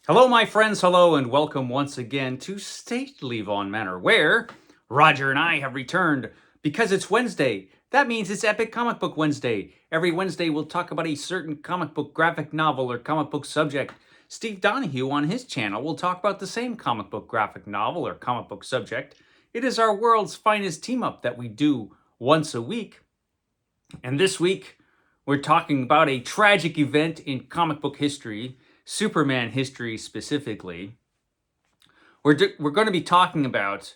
Hello, my friends. Hello, and welcome once again to Stately Vaughan Manor, where Roger and I have returned because it's Wednesday. That means it's Epic Comic Book Wednesday. Every Wednesday, we'll talk about a certain comic book graphic novel or comic book subject. Steve Donoghue on his channel will talk about the same comic book graphic novel or comic book subject. It is our world's finest team up that we do once a week. And this week, we're talking about a tragic event in comic book history, Superman history specifically. We're going to be talking about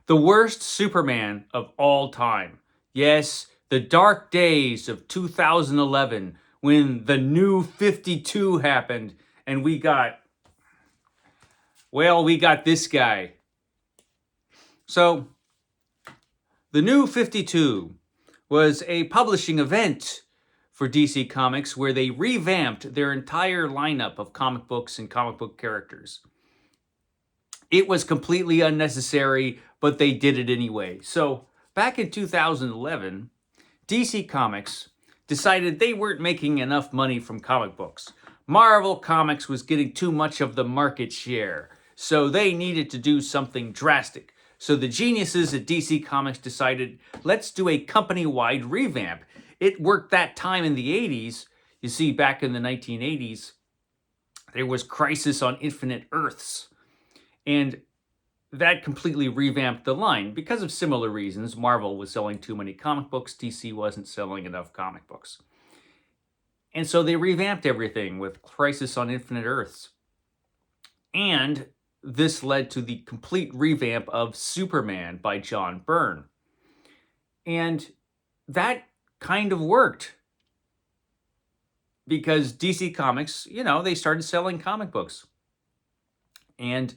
the worst Superman of all time. Yes, the dark days of 2011 when the new 52 happened and we got this guy. So, the new 52 was a publishing event for DC Comics where they revamped their entire lineup of comic books and comic book characters. It was completely unnecessary, but they did it anyway. So, back in 2011, DC Comics decided they weren't making enough money from comic books. Marvel Comics was getting too much of the market share, so they needed to do something drastic. So the geniuses at DC Comics decided, let's do a company-wide revamp. It worked that time in the 80s. You see, back in the 1980s, there was Crisis on Infinite Earths. And that completely revamped the line. Because of similar reasons, Marvel was selling too many comic books, DC wasn't selling enough comic books. And so they revamped everything with Crisis on Infinite Earths. And this led to the complete revamp of Superman by John Byrne. And that kind of worked. Because DC Comics, they started selling comic books. And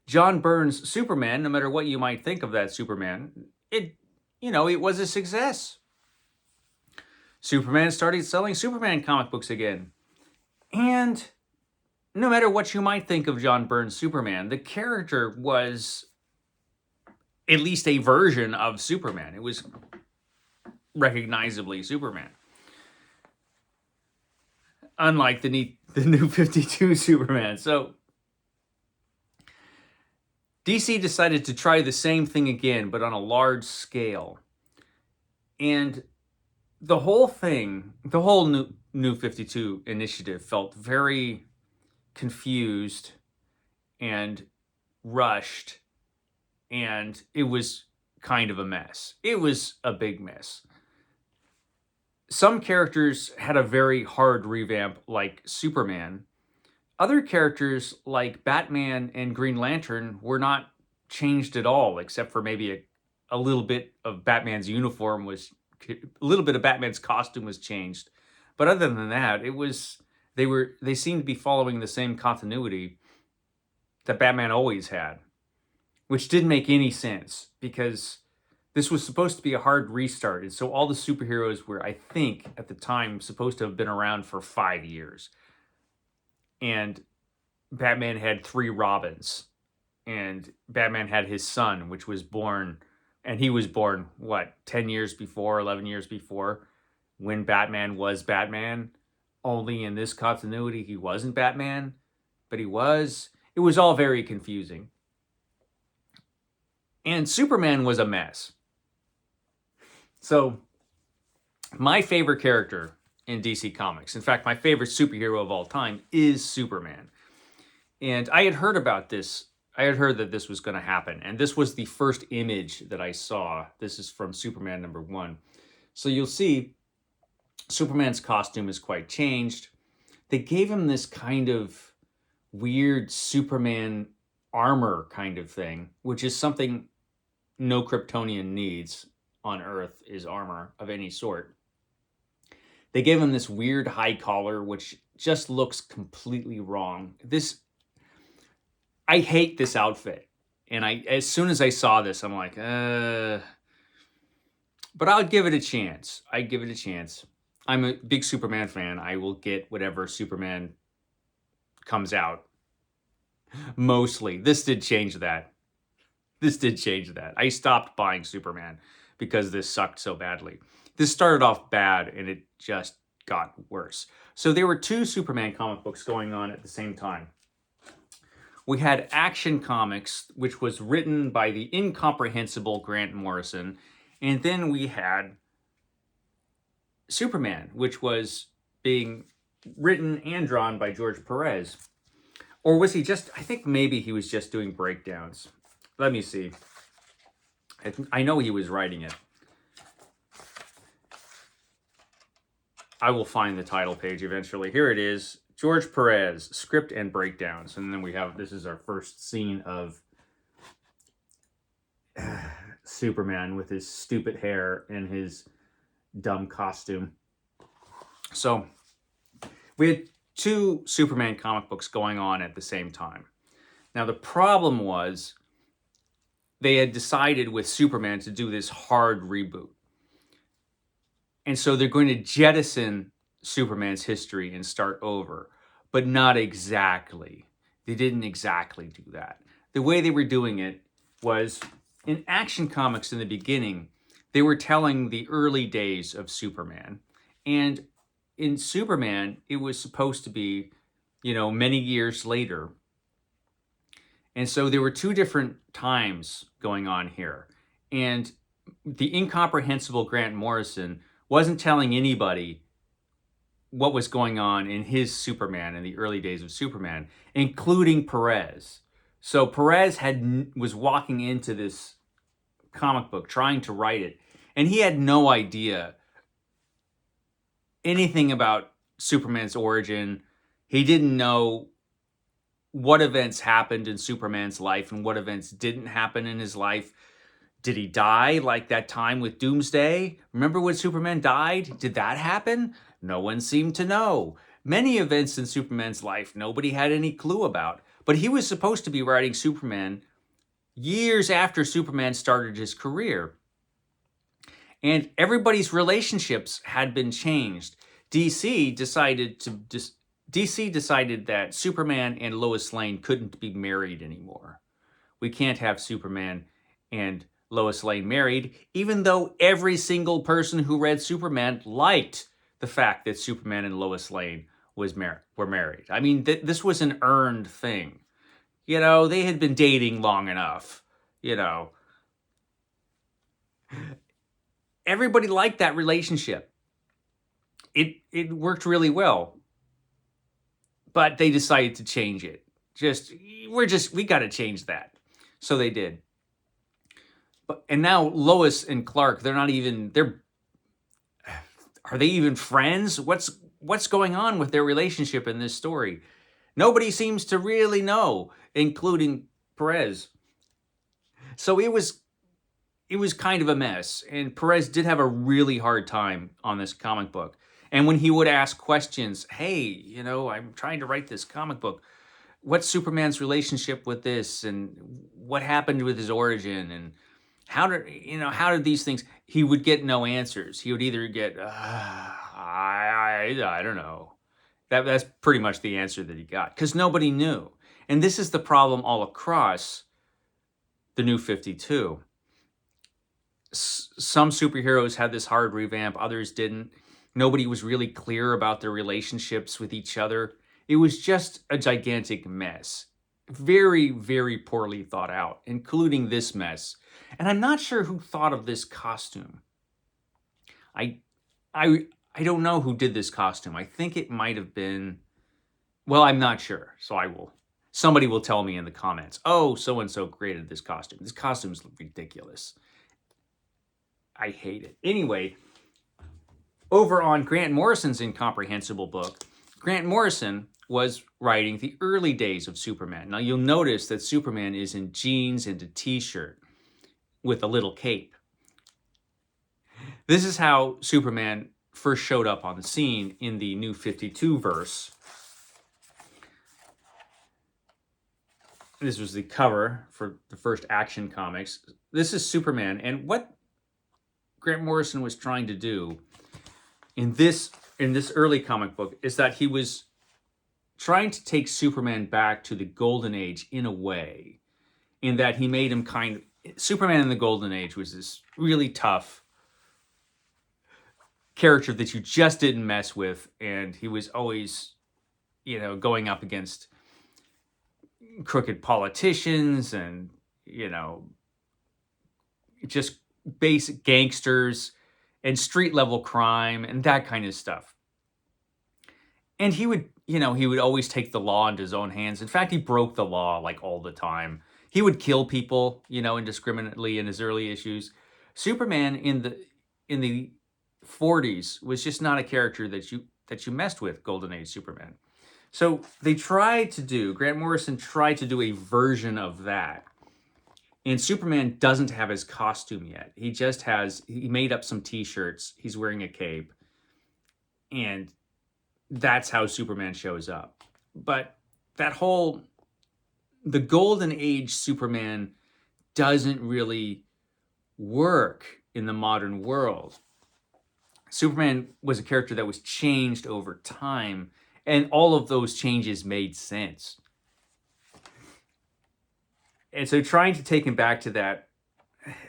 John Byrne's Superman, no matter what you might think of that Superman, it was a success. Superman started selling Superman comic books again. And no matter what you might think of John Byrne's Superman, the character was at least a version of Superman. It was recognizably Superman. Unlike the new 52 Superman. So DC decided to try the same thing again, but on a large scale. And the whole thing, the whole new 52 initiative felt very confused and rushed, and it was kind of a mess. It was a big mess. Some characters had a very hard revamp, like Superman. Other characters, like Batman and Green Lantern, were not changed at all, except for maybe a little bit of Batman's uniform was, a little bit of Batman's costume was changed. But other than that, they seemed to be following the same continuity that Batman always had, which didn't make any sense because this was supposed to be a hard restart. And so all the superheroes were, I think, at the time, supposed to have been around for 5 years. And Batman had 3 Robins. And Batman had his son, which was born, and he was born, 10 years before, 11 years before, when Batman was Batman. Only in this continuity, he wasn't Batman, but he was. It was all very confusing. And Superman was a mess. So, my favorite character in DC Comics, in fact, my favorite superhero of all time, is Superman. And I had heard about this. I had heard that this was going to happen. And this was the first image that I saw. This is from Superman #1. So you'll see Superman's costume is quite changed. They gave him this kind of weird Superman armor kind of thing, which is something no Kryptonian needs on Earth, is armor of any sort. They gave him this weird high collar, which just looks completely wrong. I hate this outfit. And as soon as I saw this, I'm like, but I'll give it a chance. I'd give it a chance. I'm a big Superman fan. I will get whatever Superman comes out. Mostly. This did change that. I stopped buying Superman because this sucked so badly. This started off bad and it just got worse. So there were two Superman comic books going on at the same time. We had Action Comics, which was written by the incomprehensible Grant Morrison, and then we had Superman, which was being written and drawn by George Perez. Or was he just, I think maybe he was just doing breakdowns. Let me see. I know he was writing it. I will find the title page eventually. Here it is. George Perez, script and breakdowns. And then we have, this is our first scene of Superman with his stupid hair and his dumb costume. So we had two Superman comic books going on at the same time. Now the problem was they had decided with Superman to do this hard reboot. And so they're going to jettison Superman's history and start over, but not exactly. They didn't exactly do that. The way they were doing it was in Action Comics in the beginning, they were telling the early days of Superman. And in Superman, it was supposed to be, many years later. And so there were two different times going on here. And the incomprehensible Grant Morrison wasn't telling anybody what was going on in his Superman in the early days of Superman, including Perez. So Perez was walking into this comic book trying to write it, and he had no idea anything about Superman's origin. He didn't know what events happened in Superman's life and what events didn't happen in his life. Did he die like that time with Doomsday? Remember when Superman died? Did that happen? No one seemed to know. Many events in Superman's life nobody had any clue about. But he was supposed to be writing Superman years after Superman started his career. And everybody's relationships had been changed. DC decided that Superman and Lois Lane couldn't be married anymore. We can't have Superman and Lois Lane married, even though every single person who read Superman liked the fact that Superman and Lois Lane were married. I mean, this was an earned thing. They had been dating long enough. Everybody liked that relationship. It worked really well. But they decided to change it. We got to change that. So they did. And now Lois and Clark, are they even friends? What's going on with their relationship in this story? Nobody seems to really know, including Perez. So it was kind of a mess. And Perez did have a really hard time on this comic book. And when he would ask questions, hey, I'm trying to write this comic book. What's Superman's relationship with this? And what happened with his origin? And how did these things, he would get no answers. He would either get, I don't know. That's pretty much the answer that he got, because nobody knew. And this is the problem all across the New 52. Some superheroes had this hard revamp, others didn't. Nobody was really clear about their relationships with each other. It was just a gigantic mess. Very, very poorly thought out, including this mess. And I'm not sure who thought of this costume. I don't know who did this costume. I think it might have been, well, I'm not sure. So somebody will tell me in the comments, oh, so-and-so created this costume. This costume's ridiculous. I hate it. Anyway, over on Grant Morrison's incomprehensible book, Grant Morrison was writing the early days of Superman. Now you'll notice that Superman is in jeans and a t-shirt with a little cape. This is how Superman first showed up on the scene in the New 52 verse. This was the cover for the first Action Comics. This is Superman, and what Grant Morrison was trying to do in this early comic book is that he was trying to take Superman back to the Golden Age in a way, in that he made him Superman in the Golden Age was this really tough character that you just didn't mess with, and he was always, going up against crooked politicians and, just basic gangsters and street level crime and that kind of stuff. And he would always take the law into his own hands. In fact, he broke the law like all the time. He would kill people, indiscriminately in his early issues. Superman in the 40s was just not a character that you messed with, Golden Age Superman. So Grant Morrison tried to do a version of that. And Superman doesn't have his costume yet. He made up some t-shirts. He's wearing a cape. And that's how Superman shows up. But the Golden Age Superman doesn't really work in the modern world. Superman was a character that was changed over time, and all of those changes made sense. And so trying to take him back to that,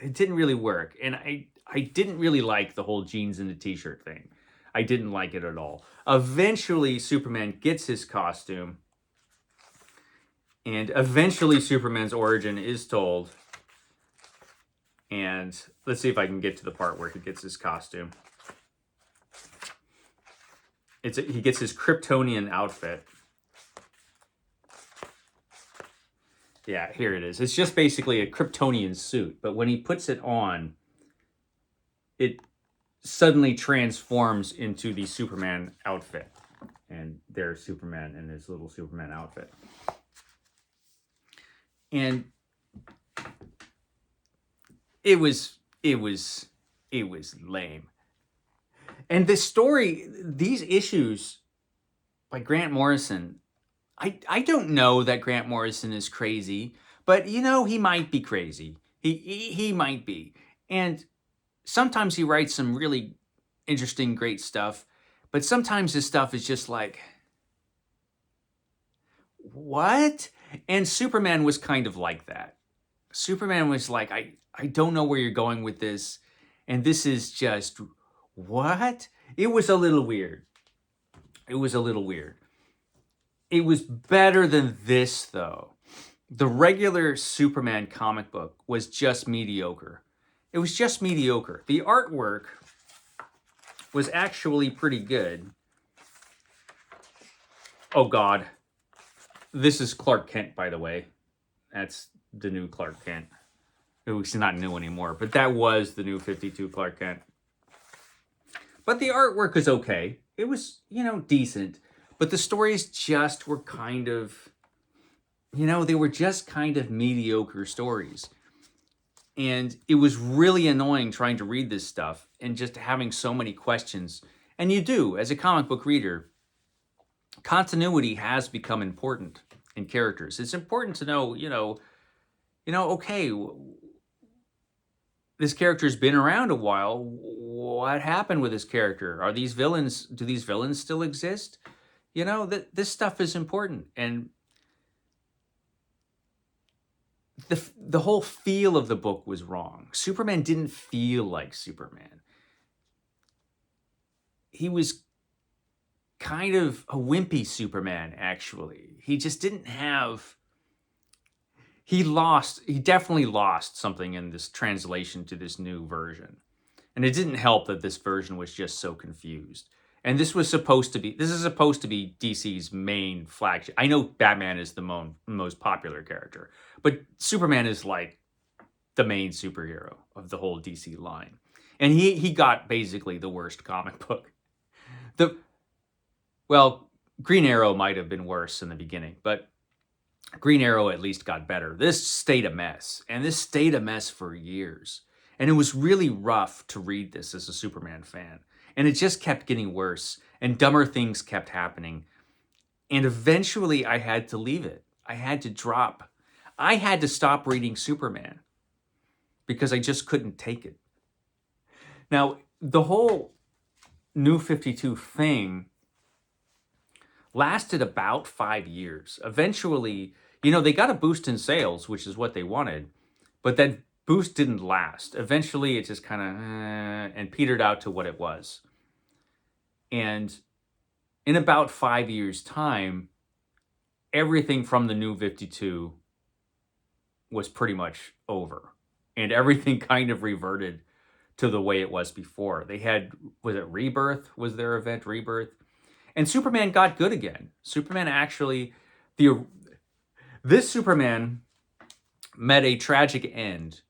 it didn't really work. And I didn't really like the whole jeans and the t-shirt thing. I didn't like it at all. Eventually, Superman gets his costume. And eventually, Superman's origin is told. And let's see if I can get to the part where he gets his costume. He gets his Kryptonian outfit. Yeah, here it is. It's just basically a Kryptonian suit. But when he puts it on, it suddenly transforms into the Superman outfit. And there's Superman in his little Superman outfit. And it was lame. And these issues by Grant Morrison, I don't know that Grant Morrison is crazy, but he might be crazy. He might be. And sometimes he writes some really interesting, great stuff, but sometimes his stuff is just like, what? And Superman was kind of like that. Superman was like, I don't know where you're going with this, and this is just, what? It was a little weird. It was better than this, though. The regular Superman comic book was just mediocre. It was just mediocre. The artwork was actually pretty good. Oh, God. This is Clark Kent, by the way. That's the new Clark Kent. It's not new anymore, but that was the new 52 Clark Kent. But the artwork is okay. It was, decent. But the stories just were kind of, they were just kind of mediocre stories. And it was really annoying trying to read this stuff and just having so many questions. And you do, as a comic book reader, continuity has become important in characters. It's important to know, okay, this character's been around a while. What happened with this character? Do these villains still exist? This stuff is important. And the whole feel of the book was wrong. Superman didn't feel like Superman. He was kind of a wimpy Superman, actually. He just didn't have... He definitely lost something in this translation to this new version. And it didn't help that this version was just so confused. And this is supposed to be DC's main flagship. I know Batman is the most popular character, but Superman is like the main superhero of the whole DC line. And he got basically the worst comic book. Green Arrow might have been worse in the beginning, but Green Arrow at least got better. This stayed a mess, and this stayed a mess for years. And it was really rough to read this as a Superman fan. And it just kept getting worse, and dumber things kept happening. And eventually I had to leave it. I had to stop reading Superman because I just couldn't take it. Now, the whole New 52 thing lasted about 5 years. Eventually, they got a boost in sales, which is what they wanted, but that boost didn't last. Eventually, it just kind of and petered out to what it was. And in about 5 years' time, everything from the New 52 was pretty much over. And everything kind of reverted to the way it was before. They had, was it Rebirth? Was their event Rebirth? And Superman got good again. Superman actually, the this Superman met a tragic end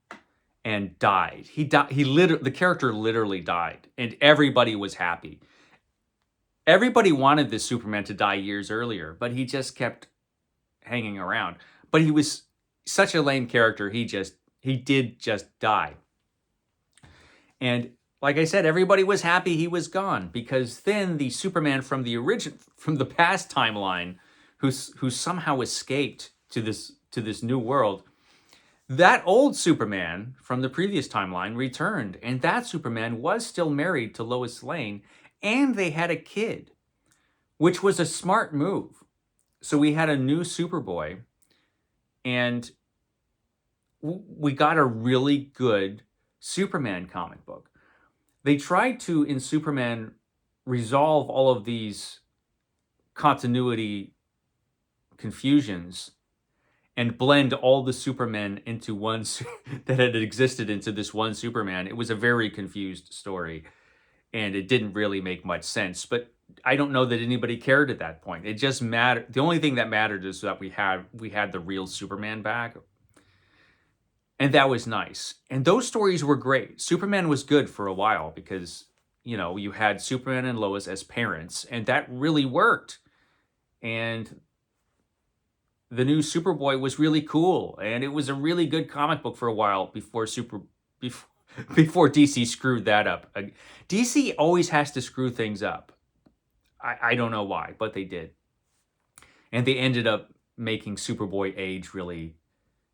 and died. He died. The character literally died, and everybody was happy. Everybody wanted this Superman to die years earlier, but he just kept hanging around. But he was such a lame character. He did just die. And like I said, everybody was happy he was gone, because then the Superman from the past timeline, who somehow escaped to this new world, that old Superman from the previous timeline returned, and that Superman was still married to Lois Lane, and they had a kid, which was a smart move. So we had a new Superboy, and we got a really good Superman comic book. They tried to, in Superman, resolve all of these continuity confusions and blend all the Supermen into one that had existed into this one Superman. It was a very confused story, and it didn't really make much sense. But I don't know that anybody cared at that point. It just mattered. The only thing that mattered is that we had the real Superman back, and that was nice. And those stories were great. Superman was good for a while because, you had Superman and Lois as parents, and that really worked. And the new Superboy was really cool, and it was a really good comic book for a while before DC screwed that up. DC always has to screw things up. I don't know why, but they did. And they ended up making Superboy age really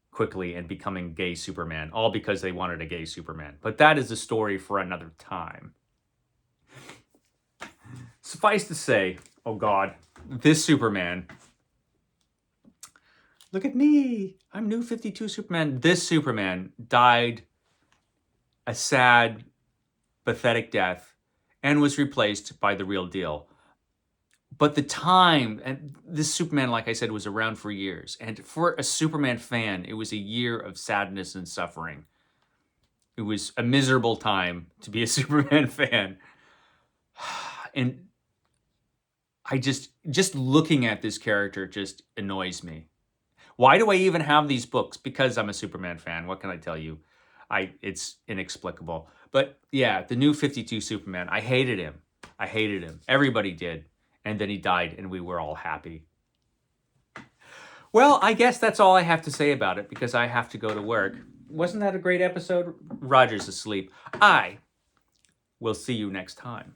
quickly and becoming gay Superman, all because they wanted a gay Superman. But that is a story for another time. Suffice to say, oh God, this Superman... Look at me. I'm New 52 Superman. This Superman died a sad, pathetic death and was replaced by the real deal. But the time, and this Superman, like I said, was around for years. And for a Superman fan, it was a year of sadness and suffering. It was a miserable time to be a Superman fan. And I just looking at this character just annoys me. Why do I even have these books? Because I'm a Superman fan. What can I tell you? It's inexplicable. But yeah, the New 52 Superman, I hated him. Everybody did. And then he died, and we were all happy. Well, I guess that's all I have to say about it, because I have to go to work. Wasn't that a great episode? Roger's asleep. I will see you next time.